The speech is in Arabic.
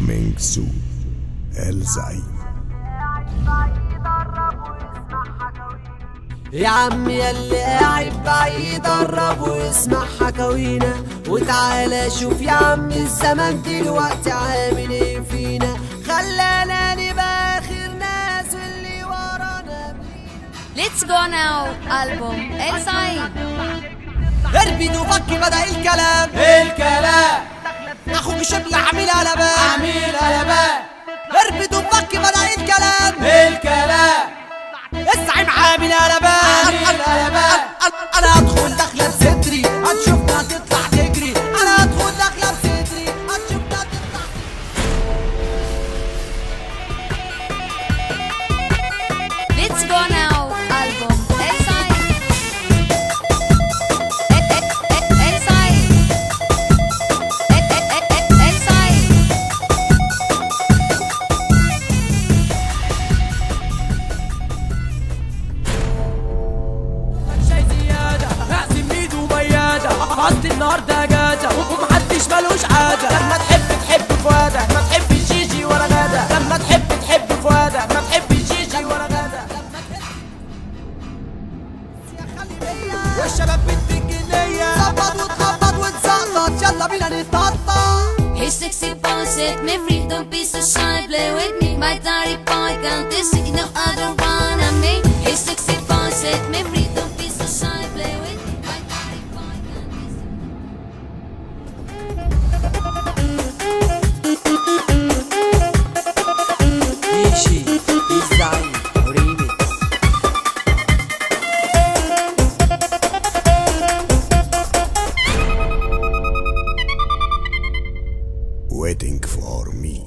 Coming soon الزعيم. يا عم ياللي قاعد بعيد قرب واسمع حكاوينا، وتعالى شوف يا عم الزمن دلوقتي عامل ايه فينا، خلانا نبقى اخر ناس واللي ورانا Let's go now album El Said. اربد وفكي بدأ الكلام اخوك شبل عميل قلبان اربد وفكي بدأ الكلام الزعيم عامل قلبان انا هدخل داخله بصدري هتشوفنا تطلع تجري، انا هدخل داخله بصدري هتشوفنا تطلع. Let's go now album El Said. El Said. El Said. شاي زيادة اعزم ايده وميادة قصدي النهاردة اجازة ومحدش مالوش عادة، لما تحب فؤادة ما تحبش جيجي ولا غادة، لما تحب فؤادة ما تحبش جيجي ولا غادة. والشباب بنت الجنية ظبط وتخبط وتزقط يلا بينا نتنطط. Hey sexy boy, set me free, don't be so shy, play with me. My daddy boy, can't this it, no I don't wanna me. Hey sexy boy, set me free, don't be so shy, play with me. My daddy boy, can't this it. Ishi, الزعيم ريميكس. Waiting for me.